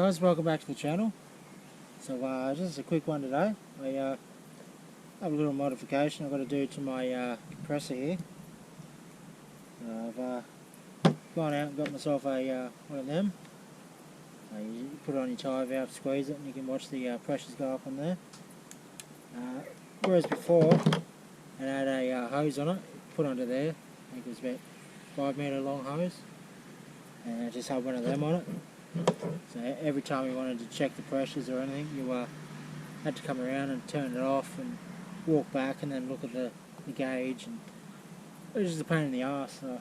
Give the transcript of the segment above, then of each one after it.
guys, welcome back to the channel. So just a quick one today. I have a little modification I've got to do to my compressor here. I've gone out and got myself a one of them. You put it on your tyre valve, squeeze it, and you can watch the pressures go up on there. Whereas before, I had a hose on it, put onto there. I think it was about 5 metre long hose, and I just had one of them on it. So every time you wanted to check the pressures or anything, you had to come around and turn it off and walk back and then look at the gauge, and it was just a pain in the arse. So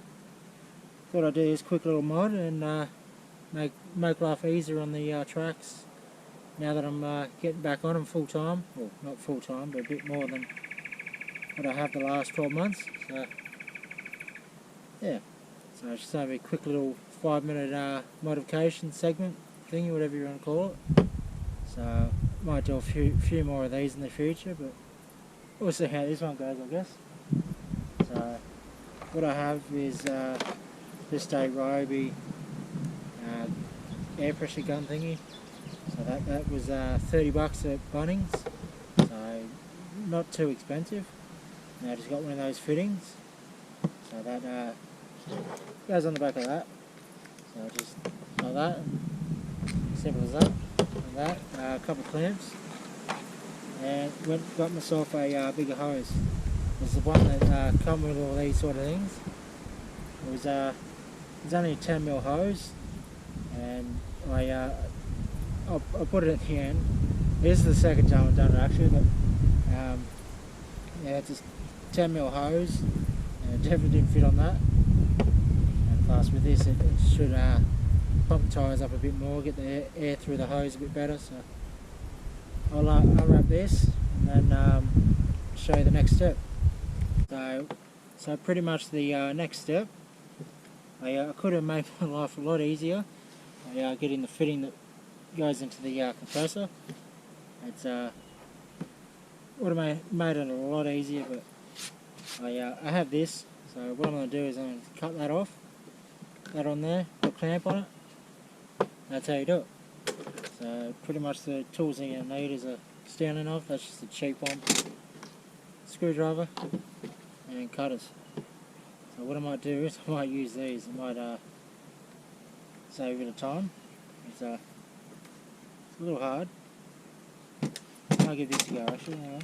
thought I'd do this quick little mod and make life easier on the tracks now that I'm getting back on them full time. Well, not full time, but a bit more than what I have the last 12 months. So yeah, so it's just going to be a quick little 5-minute modification segment thingy, whatever you want to call it. So might do a few more of these in the future, but we'll see how this one goes, I guess. So what I have is just a Ryobi air pressure gun thingy. So that was $30 at Bunnings, so not too expensive. And I just got one of those fittings, so that goes on the back of that. So just like that, simple as that. Like that, a couple of clamps, and got myself a bigger hose. It's the one that come with all these sort of things. It was only a 10mm hose, and I put it at the end. This is the second time I've done it actually, but yeah, it's a 10mm hose, and it definitely didn't fit on that. And plus with this, it should pump the tyres up a bit more, get the air through the hose a bit better. So I'll unwrap this and then show you the next step. So pretty much the next step, I could have made my life a lot easier by getting the fitting that goes into the compressor. It's would have made it a lot easier, but I have this. So what I'm going to do is I'm going to cut that off, that on there, put a clamp on it. That's how you do it. So pretty much the tools that you're going to need is a Standing knife, that's just a cheap one, screwdriver, and cutters. So what I might do is I might use these. I might save a bit of time. It's a little hard. I'll give this a go actually. Hang on.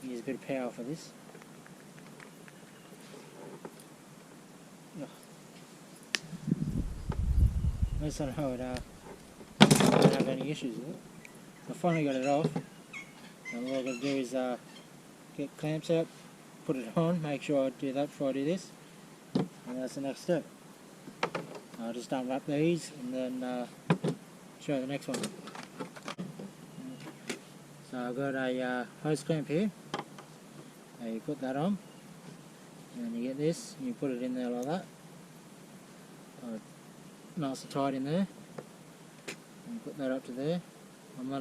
Use a bit of power for this. At least I know I don't have any issues with it. I finally got it off. And what I've got to do is get clamps out, put it on, make sure I do that before I do this, and that's the next step. I'll just unwrap these and then show you the next one. So I've got a hose clamp here. You put that on, and you get this, and you put it in there like that. Nice and tight in there, and put that up to there. I'm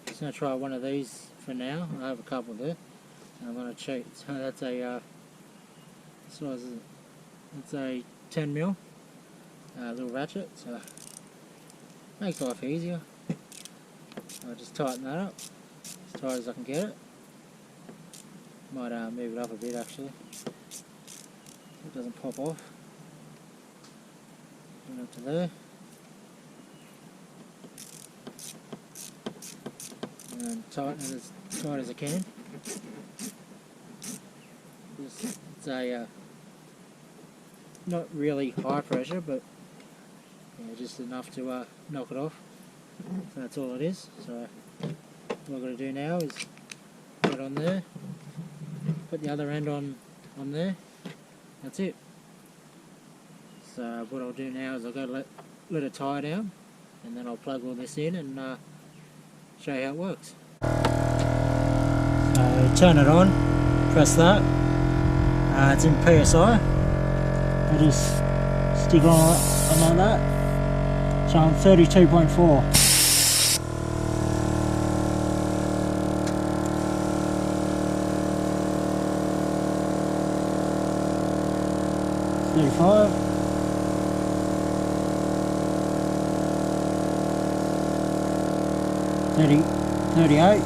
just going to try one of these for now. I have a couple there. I'm going to cheat. So that's a size. It's a 10mm little ratchet. So makes life easier. I'll just tighten that up as tight as I can get it. Might move it up a bit actually, so it doesn't pop off. Put it up to there. And tighten it as tight as I can. It's a not really high pressure, but just enough to knock it off. So that's all it is. So what I've got to do now is put it on there, put the other end on there. That's it. So what I'll do now is I'll go let it tie down, and then I'll plug all this in and show you how it works. So turn it on, press that. It's in PSI. I just stick on like that. So I'm 32.4. 35. 38.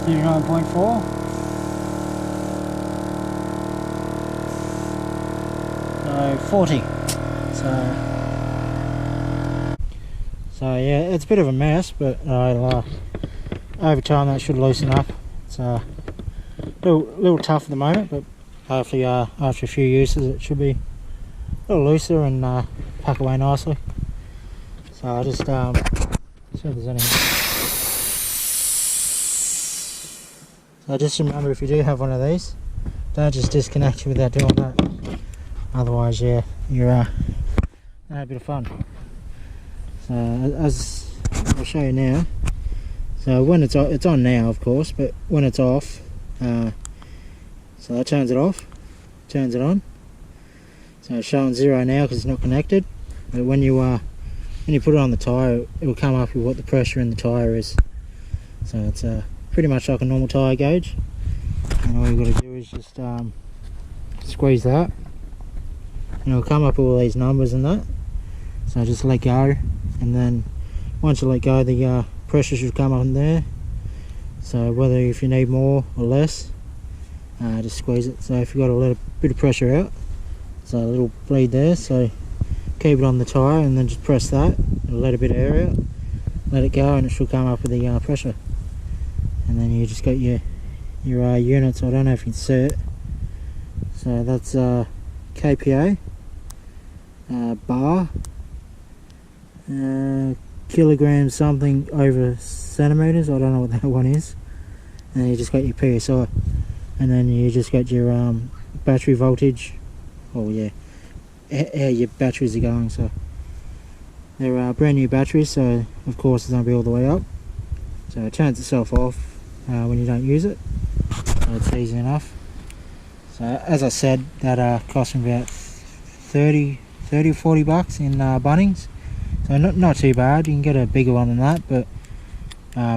39.4. So 40. So yeah, it's a bit of a mess, but over time that should loosen up. It's a little tough at the moment, but hopefully after a few uses it should be a little looser and pack away nicely. So I'll just see if there's anything. So just remember, if you do have one of these, don't just disconnect it without doing that. Otherwise, yeah, you're had a bit of fun. So as I'll show you now. So when it's on now, of course, but when it's off, so that turns it off, turns it on. So it's showing 0 now because it's not connected. But when you put it on the tyre, it will come up with what the pressure in the tyre is. So it's pretty much like a normal tyre gauge. And all you've got to do is just squeeze that, and it'll come up with all these numbers and that. So just let go, and then once you let go, the pressure should come up in there. So whether if you need more or less, just squeeze it. So if you've got a little bit of pressure out, so a little bleed there, so keep it on the tyre and then just press that, it'll let a bit of air out, let it go, and it should come up with the pressure. And then you just got your units. I don't know if you can see it. So that's kPa, bar, kilograms something over centimeters. I don't know what that one is. And then you just got your PSI, and then you just got your battery voltage. Oh yeah, how your batteries are going. So they're brand new batteries, so of course it's going to be all the way up. So it turns itself off when you don't use it. So it's easy enough. So as I said, that cost me about 30 or 40 bucks in Bunnings. So not too bad. You can get a bigger one than that, but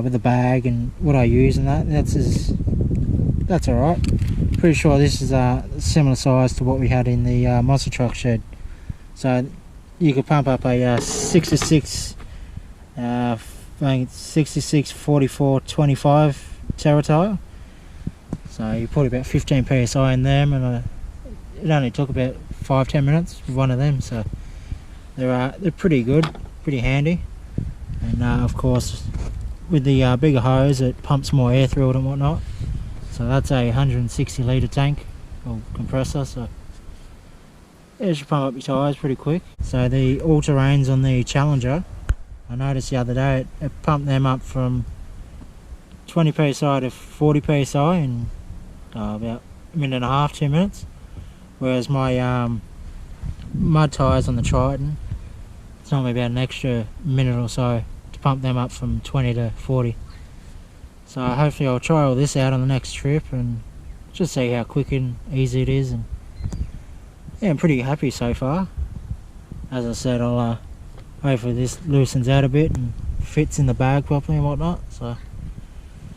with the bag and what I use and that's alright. Pretty sure this is similar size to what we had in the monster truck shed. So you could pump up a 66 44 25 Terra tire. So you put about 15 psi in them, and it only took about 5-10 minutes with one of them. So they're pretty good, pretty handy. And of course, with the bigger hose, it pumps more air through it and whatnot. So that's a 160 litre tank or compressor. So it should pump up your tyres pretty quick. So the all-terrains on the Challenger, I noticed the other day it pumped them up from 20 psi to 40 psi in about a minute and a half, 2 minutes. Whereas my mud tyres on the Triton, it's normally about an extra minute or so to pump them up from 20 to 40. So hopefully I'll try all this out on the next trip and just see how quick and easy it is. And yeah, I'm pretty happy so far. As I said, I'll hopefully this loosens out a bit and fits in the bag properly and whatnot. So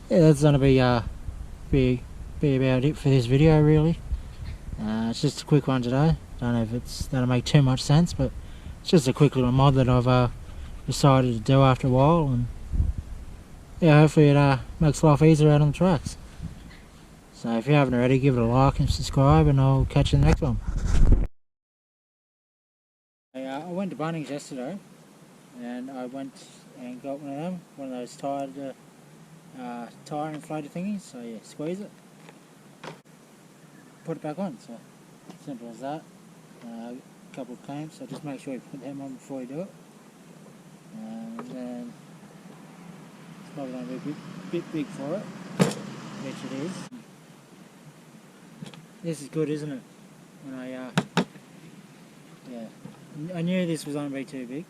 yeah, that's gonna be about it for this video really. It's just a quick one today. Don't know if it's gonna make too much sense, but it's just a quick little mod that I've decided to do after a while, and yeah, hopefully it makes life easier out on the tracks. So if you haven't already, give it a like and subscribe, and I'll catch you in the next one. I went to Bunnings yesterday, and I went and got one of them, one of those tyre inflator thingies. So yeah, squeeze it, put it back on. So simple as that. A couple of clamps, so just make sure you put them on before you do it. And then it's probably going to be a bit big for it, which it is. This is good, isn't it? When yeah, I knew this was going to be too big.